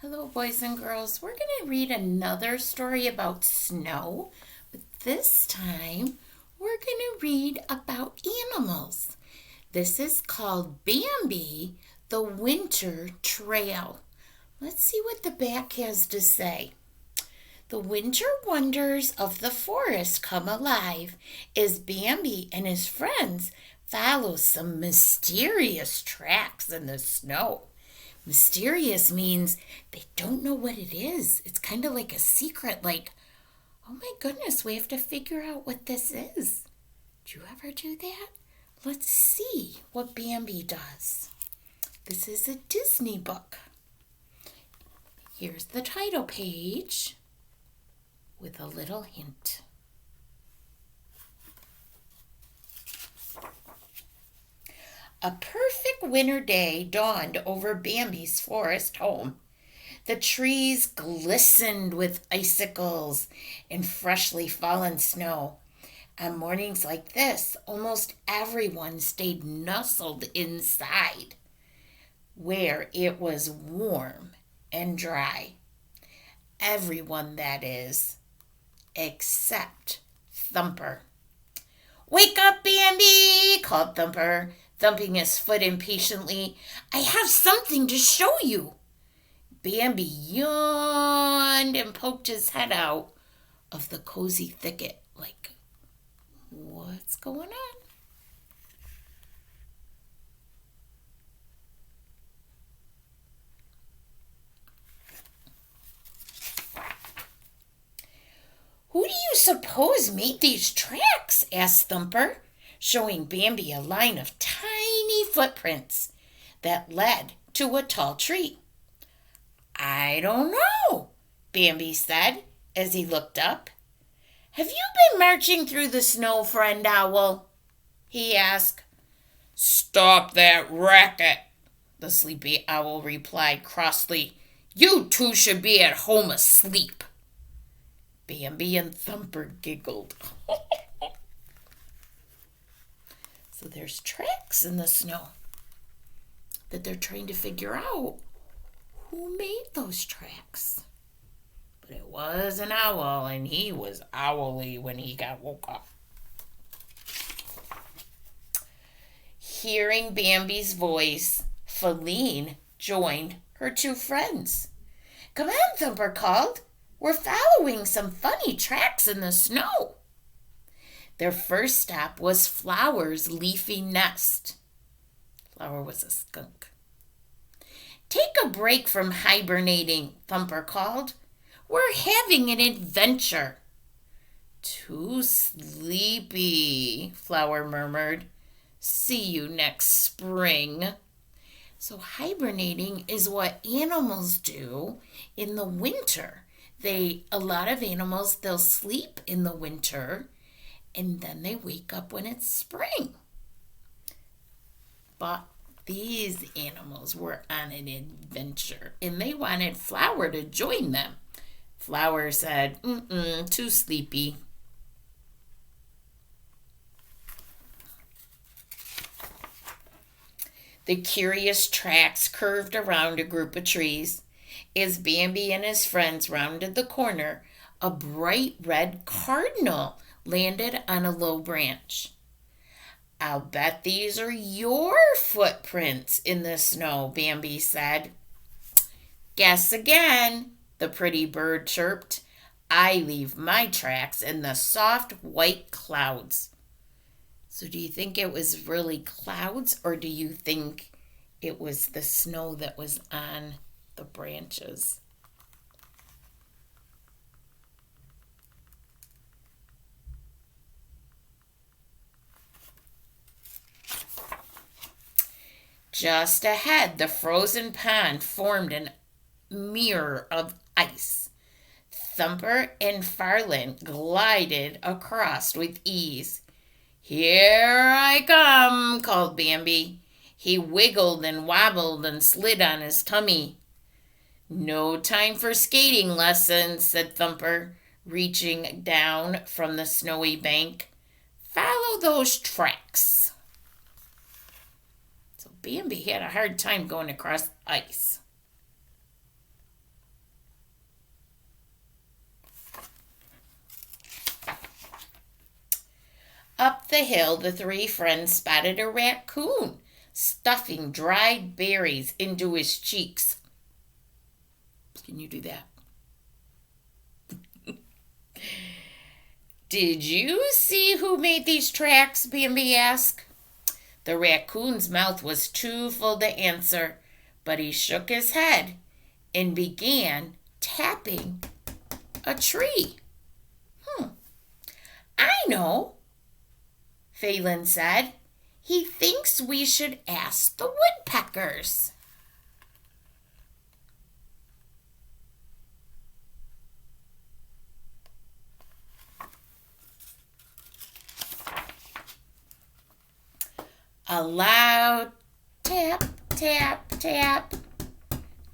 Hello, boys and girls. We're going to read another story about snow, but this time we're going to read about animals. This is called Bambi, the Winter Trail. Let's see what the back has to say. The winter wonders of the forest come alive as Bambi and his friends follow some mysterious tracks in the snow. Mysterious means they don't know what it is. It's kind of like a secret, like, oh my goodness, we have to figure out what this is. Do you ever do that? Let's see what Bambi does. This is a Disney book. Here's the title page with a little hint. A perfect winter day dawned over Bambi's forest home. The trees glistened with icicles and freshly fallen snow. On mornings like this, almost everyone stayed nestled inside, where it was warm and dry. Everyone, that is, except Thumper. "Wake up, Bambi!" called Thumper, thumping his foot impatiently. "I have something to show you." Bambi yawned and poked his head out of the cozy thicket, like, what's going on? "Who do you suppose made these tracks?" asked Thumper, showing Bambi a line of tiny footprints that led to a tall tree. "I don't know," Bambi said as he looked up. "Have you been marching through the snow, friend owl?" he asked. "Stop that racket," the sleepy owl replied crossly. "You two should be at home asleep." Bambi and Thumper giggled. So there's tracks in the snow that they're trying to figure out who made those tracks. But it was an owl, and he was owly when he got woke up. Hearing Bambi's voice, Feline joined her two friends. "Come on," Thumper called. "We're following some funny tracks in the snow." Their first stop was Flower's leafy nest. Flower was a skunk. "Take a break from hibernating," Thumper called. "We're having an adventure." "Too sleepy," Flower murmured. "See you next spring." So hibernating is what animals do in the winter. A lot of animals, they'll sleep in the winter and then they wake up when it's spring. But these animals were on an adventure and they wanted Flower to join them. Flower said, too sleepy." The curious tracks curved around a group of trees. As Bambi and his friends rounded the corner, a bright red cardinal landed on a low branch. "I'll bet these are your footprints in the snow," Bambi said. "Guess again," the pretty bird chirped. "I leave my tracks in the soft white clouds." So do you think it was really clouds, or do you think it was the snow that was on the branches? Just ahead, the frozen pond formed a mirror of ice. Thumper and Farland glided across with ease. "Here I come," called Bambi. He wiggled and wobbled and slid on his tummy. "No time for skating lessons," said Thumper, reaching down from the snowy bank. "Follow those tracks." So Bambi had a hard time going across ice. up the hill, the three friends spotted a raccoon stuffing dried berries into his cheeks. Can you do that? Did you see who made these tracks? Bambi asked. The raccoon's mouth was too full to answer, but he shook his head and began tapping a tree. I know, Phelan said. He thinks we should ask the woodpeckers. A loud tap, tap, tap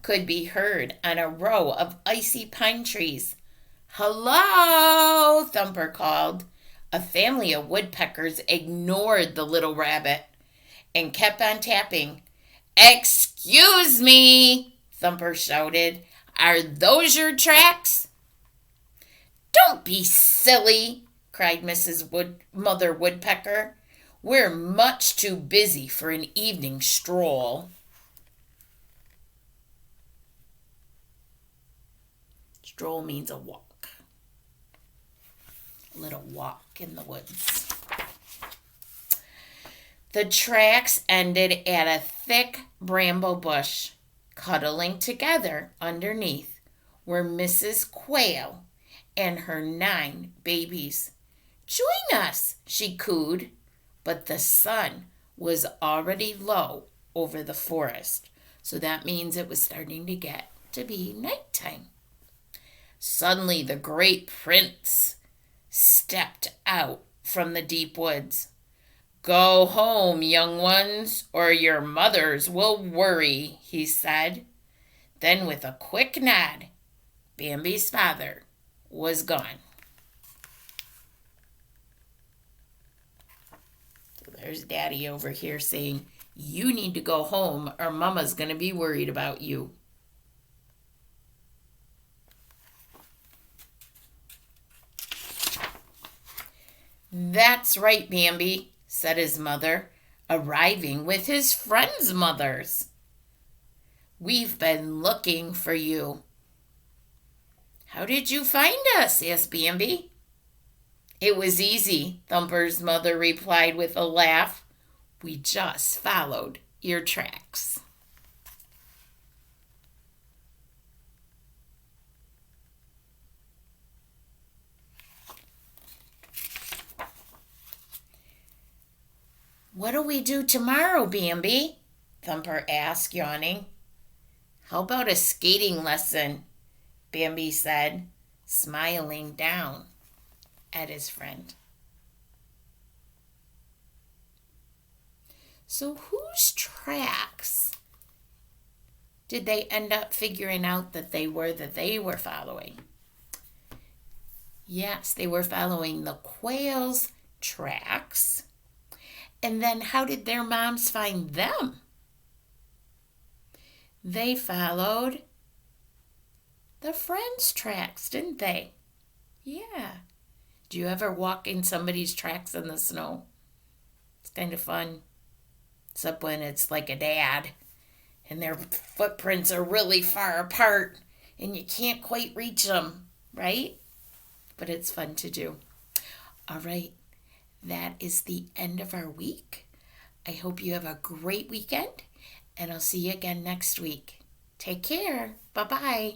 could be heard on a row of icy pine trees. Hello, Thumper called. A family of woodpeckers ignored the little rabbit and kept on tapping. Excuse me, Thumper shouted. Are those your tracks? Don't be silly, cried Mother Woodpecker. We're much too busy for an evening stroll. Stroll means a walk. A little walk in the woods. The tracks ended at a thick bramble bush. Cuddling together underneath were Mrs. Quail and her 9 babies. Join us, she cooed. But the sun was already low over the forest, so that means it was starting to get to be nighttime. Suddenly, the great prince stepped out from the deep woods. Go home, young ones, or your mothers will worry, he said. Then, with a quick nod, Bambi's father was gone. There's Daddy over here saying, you need to go home or Mama's going to be worried about you. That's right, Bambi, said his mother, arriving with his friends' mothers. We've been looking for you. How did you find us? Asked Bambi. It was easy, Thumper's mother replied with a laugh. We just followed your tracks. What do we do tomorrow, Bambi? Thumper asked, yawning. How about a skating lesson? Bambi said, smiling down at his friend. So whose tracks did they end up figuring out that they were following? Yes, they were following the quail's tracks. And then how did their moms find them? They followed the friends' tracks, didn't they? Yeah. Do you ever walk in somebody's tracks in the snow? It's kind of fun. Except when it's like a dad and their footprints are really far apart and you can't quite reach them, right? But it's fun to do. All right, that is the end of our week. I hope you have a great weekend and I'll see you again next week. Take care. Bye-bye.